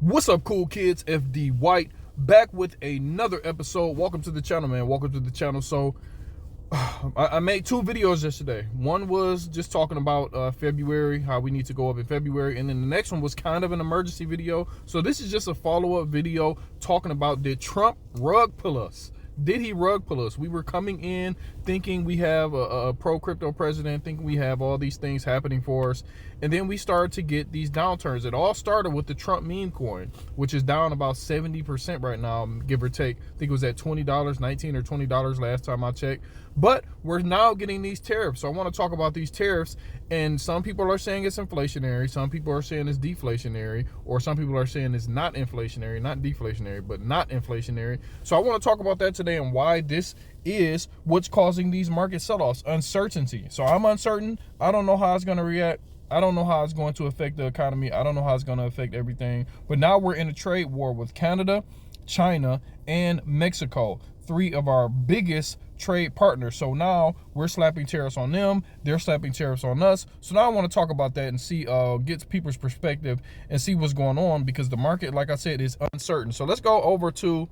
What's up, cool kids? FD White back with another episode. Welcome to the channel, man. Welcome to the channel. So I made two videos yesterday. One was just talking about February, how we need to go up in February, and then the next one was kind of an emergency video. So this is just a follow-up video talking about, did Trump rug pull us? Did he rug pull us? We were coming in thinking we have a pro-crypto president, thinking we have all these things happening for us, and then we started to get these downturns. It all started with the Trump meme coin, which is down about 70% right now, give or take. I think it was at $20, $19 or $20 last time I checked. But we're now getting these tariffs. So I want to talk about these tariffs, and some people are saying it's inflationary, some people are saying it's deflationary, or some people are saying it's not inflationary, not deflationary, but not inflationary. So I want to talk about that today and why this is what's causing these market sell-offs. Uncertainty. So I'm uncertain. I don't know how it's going to react. I don't know how it's going to affect the economy. I don't know how it's going to affect everything. But now we're in a trade war with Canada, China, and Mexico, three of our biggest trade partners. So now we're slapping tariffs on them, they're slapping tariffs on us. So now I want to talk about that and see, get people's perspective and see what's going on, because the market, like I said, is uncertain. So let's go over to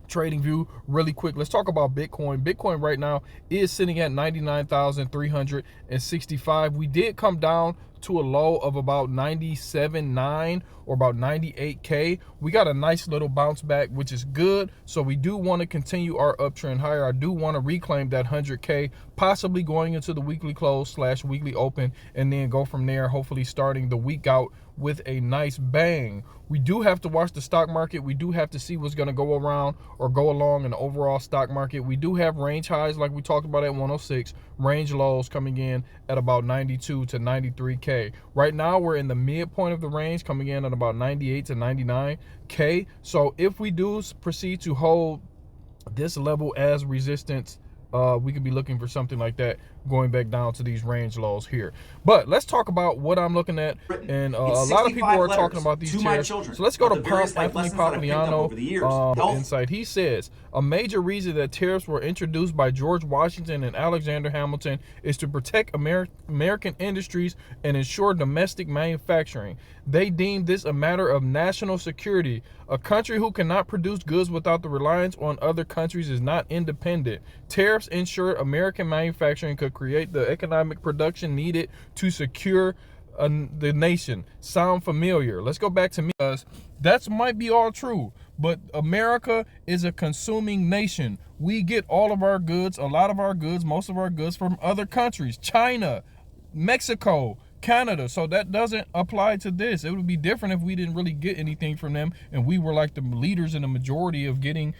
trading view really quick. Let's talk about Bitcoin. Bitcoin right now is sitting at 99,365. We did come down to a low of about 97.9 or about 98K. We got a nice little bounce back, which is good. So we do want to continue our uptrend higher. I do want to reclaim that 100K, possibly going into the weekly close / weekly open, and then go from there, hopefully starting the week out with a nice bang. We do have to watch the stock market. We do have to see what's going to go around or go along in the overall stock market. We do have range highs like we talked about at 106, range lows coming in at about 92 to 93K. Right now we're in the midpoint of the range, coming in at about 98 to 99K. So if we do proceed to hold this level as resistance, we could be looking for something like that, going back down to these range lows here. But let's talk about what I'm looking at, and a lot of people are talking about these tariffs. So let's go to Anthony Papagliano insight. He says a major reason that tariffs were introduced by George Washington and Alexander Hamilton is to protect American industries and ensure domestic manufacturing. They deemed this a matter of national security. A country who cannot produce goods without the reliance on other countries is not independent. Tariffs ensure American manufacturing could create the economic production needed to secure the nation. Sound familiar? Let's go back to me, because that might be all true, but America is a consuming nation. We get all of our goods, a lot of our goods, most of our goods from other countries, China, Mexico, Canada. So that doesn't apply to this. It would be different if we didn't really get anything from them and we were like the leaders in the majority of getting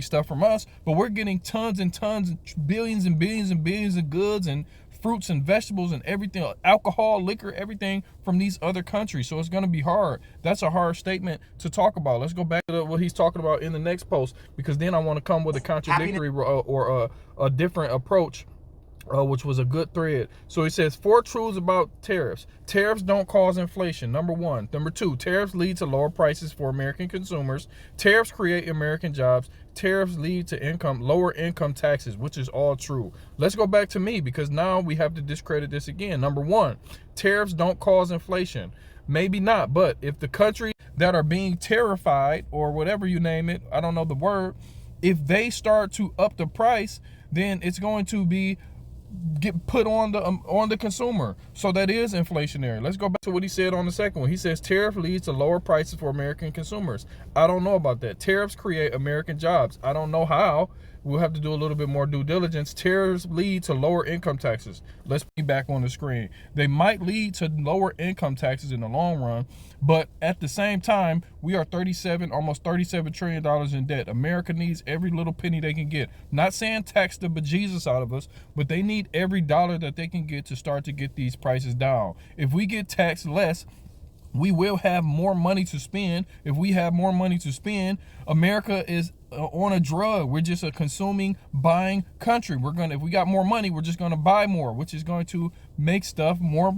stuff from us. But we're getting tons and tons, billions and billions and billions of goods and fruits and vegetables and everything, alcohol, liquor, everything from these other countries. So it's going to be hard. That's a hard statement to talk about. Let's go back to what he's talking about in the next post, because then I want to come with a contradictory or a different approach, which was a good thread. So he says 4 truths about tariffs. Tariffs don't cause inflation, number 1. Number 2, tariffs lead to lower prices for American consumers. Tariffs create American jobs. Tariffs lead to lower income taxes, which is all true. Let's go back to me, because now we have to discredit this again. Number 1, tariffs don't cause inflation. Maybe not, but if the countries that are being tariffied, or whatever you name it, I don't know the word, if they start to up the price, then it's going to be get put on the consumer. So that is inflationary. Let's go back to what he said on the second one. He says tariff leads to lower prices for American consumers. I don't know about that. Tariffs create American jobs. I don't know how. We'll have to do a little bit more due diligence. Tariffs lead to lower income taxes. Let's be back on the screen. They might lead to lower income taxes in the long run, but at the same time, we are almost $37 trillion in debt. America needs every little penny they can get. Not saying tax the bejesus out of us, but they need every dollar that they can get to start to get these prices down. If we get taxed less, we will have more money to spend. If we have more money to spend, America is on a drug. We're just a consuming, buying country. If we got more money, we're just going to buy more, which is going to make stuff more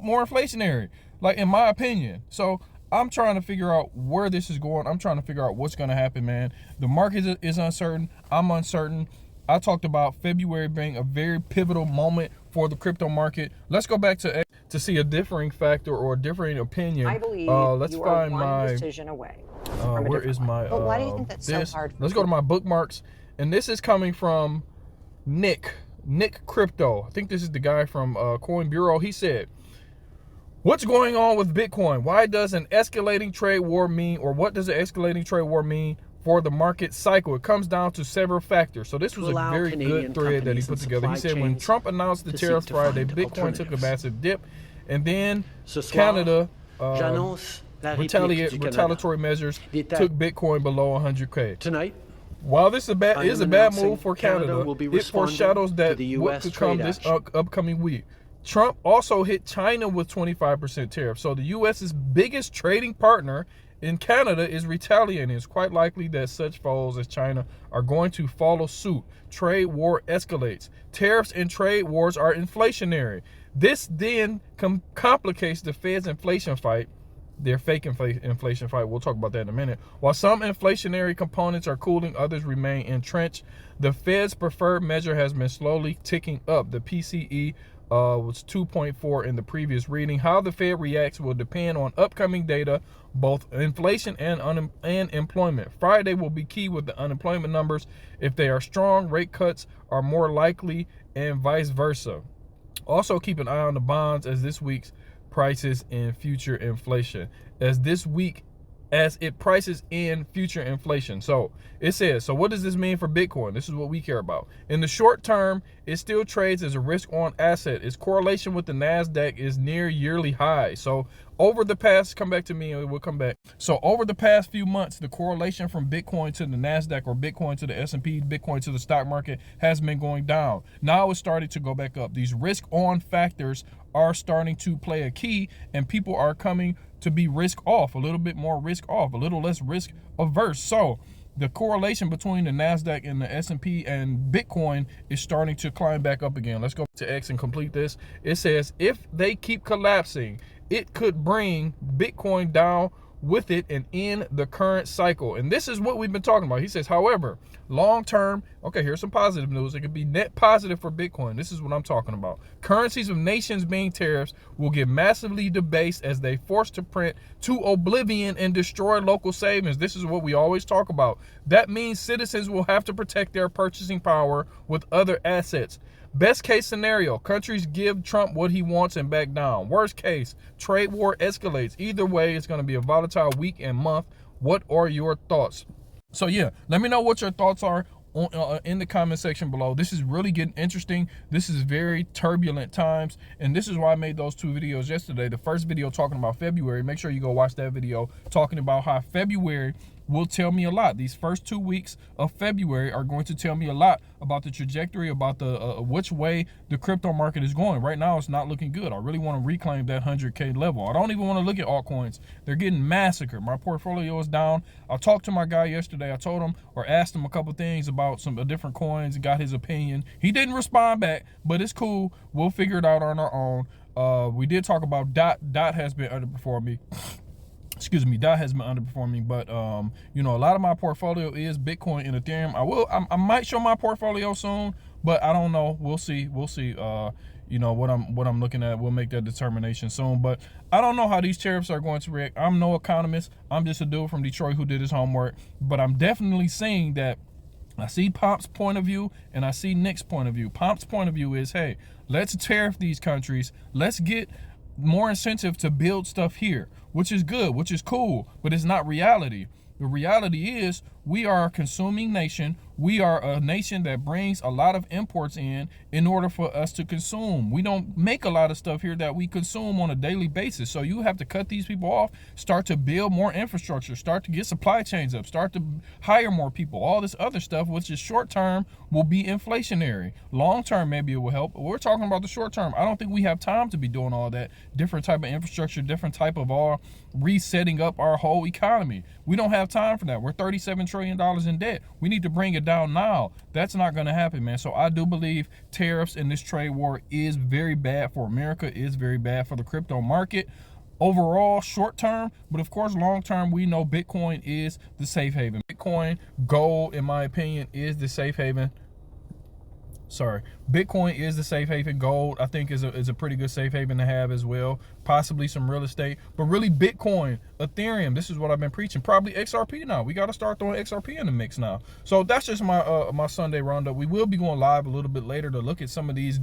inflationary, like, in my opinion. So I'm trying to figure out where this is going. I'm trying to figure out what's going to happen, man. The market is uncertain. I'm uncertain. I talked about February being a very pivotal moment for the crypto market. Let's go back to X to see a differing factor or a differing opinion. I believe let's you find are one my decision away from a where different is one. my But why do you think that's so hard? Let's go to my bookmarks, and this is coming from Nick Crypto. I think this is the guy from Coin Bureau. He said, what's going on with Bitcoin? Why does an escalating trade war mean, or what does an escalating trade war mean for the market cycle? It comes down to several factors. So this was a very good thread that he put together. He said when Trump announced the tariffs Friday, Bitcoin took a massive dip, and then Canada retaliatory measures took Bitcoin below 100K. Tonight, while this is a bad move for Canada, it foreshadows that what could come this upcoming week. Trump also hit China with 25% tariffs. So the U.S.'s biggest trading partner in Canada is retaliating. It's quite likely that such foes as China are going to follow suit. Trade war escalates. Tariffs and trade wars are inflationary. This then complicates the Fed's inflation fight. Their fake inflation fight. We'll talk about that in a minute. While some inflationary components are cooling, others remain entrenched. The Fed's preferred measure has been slowly ticking up. The PCE was 2.4 in the previous reading. How the Fed reacts will depend on upcoming data, both inflation and employment. Friday will be key with the unemployment numbers. If they are strong, rate cuts are more likely, and vice versa. Also keep an eye on the bonds as this week's prices in future inflation. As it prices in future inflation. So it says, so what does this mean for Bitcoin? This is what we care about. In the short term, it still trades as a risk on asset. Its correlation with the NASDAQ is near yearly high. So over the past, come back to me and we'll come back. So over the past few months, the correlation from Bitcoin to the NASDAQ, or Bitcoin to the S&P, Bitcoin to the stock market, has been going down. Now it's starting to go back up. These risk on factors are starting to play a key, and people are coming to be risk off, a little bit more risk off, a little less risk averse. So the correlation between the NASDAQ and the S&P and Bitcoin is starting to climb back up again. Let's go to X and complete this. It says, if they keep collapsing, it could bring Bitcoin down with it and end the current cycle. And this is what we've been talking about. He says, however, long term, okay, here's some positive news. It could be net positive for Bitcoin. This is what I'm talking about. Currencies of nations being tariffs will get massively debased as they force to print to oblivion and destroy local savings. This is what we always talk about. That means citizens will have to protect their purchasing power with other assets. Best case scenario, countries give Trump what he wants and back down. Worst case, trade war escalates. Either way, it's going to be a volatile week and month. What are your thoughts? So yeah, let me know what your thoughts are in the comment section below. This is really getting interesting. This is very turbulent times, and this is why I made those two videos yesterday. The first video talking about February. Make sure you go watch that video talking about how February will tell me a lot. These first 2 weeks of February are going to tell me a lot about the trajectory, about the which way the crypto market is going. Right now, it's not looking good. I really want to reclaim that 100K level. I don't even want to look at altcoins. They're getting massacred. My portfolio is down. I talked to my guy yesterday. I told him, or asked him a couple things about some different coins and got his opinion. He didn't respond back, but it's cool. We'll figure it out on our own. We did talk about DOT. DOT has been underperforming. Excuse me, DOT has been underperforming, but you know, a lot of my portfolio is Bitcoin and Ethereum. I might show my portfolio soon, but I don't know. We'll see. You know what I'm looking at. We'll make that determination soon. But I don't know how these tariffs are going to react. I'm no economist. I'm just a dude from Detroit who did his homework. But I'm definitely seeing that. I see Pomp's point of view and I see Nick's point of view. Pomp's point of view is, hey, let's tariff these countries. Let's get more incentive to build stuff here, which is good, which is cool, but it's not reality. The reality is we are a consuming nation. We are a nation that brings a lot of imports in order for us to consume. We don't make a lot of stuff here that we consume on a daily basis. So you have to cut these people off, start to build more infrastructure, start to get supply chains up, start to hire more people. All this other stuff, which is short term, will be inflationary. Long term, maybe it will help. But we're talking about the short term. I don't think we have time to be doing all that different type of infrastructure, different type of resetting up our whole economy. We don't have time for that. We're $37 trillion in debt. We need to bring it down now. That's not going to happen, man. So I do believe tariffs and this trade war is very bad for America, is very bad for the crypto market overall, short term. But of course, long term, we know Bitcoin is the safe haven. Bitcoin, gold, in my opinion, is the safe haven. sorry, Bitcoin is the safe haven. Gold, I think, is a pretty good safe haven to have as well. Possibly some real estate, but really Bitcoin, Ethereum, this is what I've been preaching. Probably XRP now. We got to start throwing XRP in the mix now. So that's just my my Sunday roundup. We will be going live a little bit later to look at some of these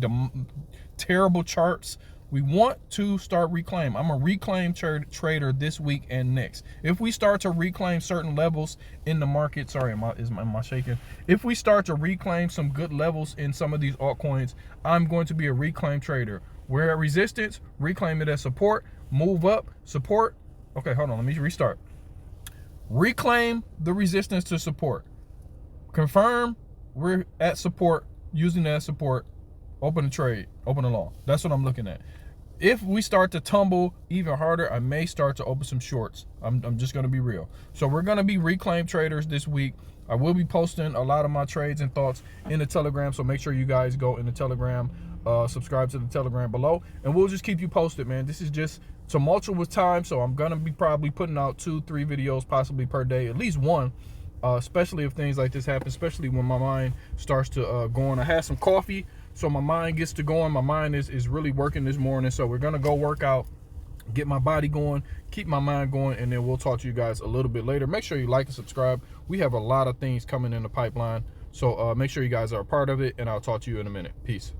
terrible charts. We want to start reclaim. I'm a reclaim trader this week and next. If we start to reclaim certain levels in the market, sorry, am I shaking? If we start to reclaim some good levels in some of these altcoins, I'm going to be a reclaim trader. We're at resistance, reclaim it as support, move up, support. Okay, hold on, let me restart. Reclaim the resistance to support. Confirm we're at support, using that support, open a trade, open a long. That's what I'm looking at. If we start to tumble even harder, I may start to open some shorts. I'm just going to be real. So we're going to be reclaim traders this week. I will be posting a lot of my trades and thoughts in the Telegram, so make sure you guys go in the Telegram, subscribe to the Telegram below, and we'll just keep you posted, man. This is just tumultuous time, so I'm going to be probably putting out 2-3 videos possibly per day, at least one. Especially if things like this happen, especially when my mind starts to go on. I had some coffee, so my mind gets to going. My mind is really working this morning, so we're gonna go work out, get my body going, keep my mind going, and then we'll talk to you guys a little bit later. Make sure you like and subscribe. We have a lot of things coming in the pipeline, so make sure you guys are a part of it, and I'll talk to you in a minute. Peace.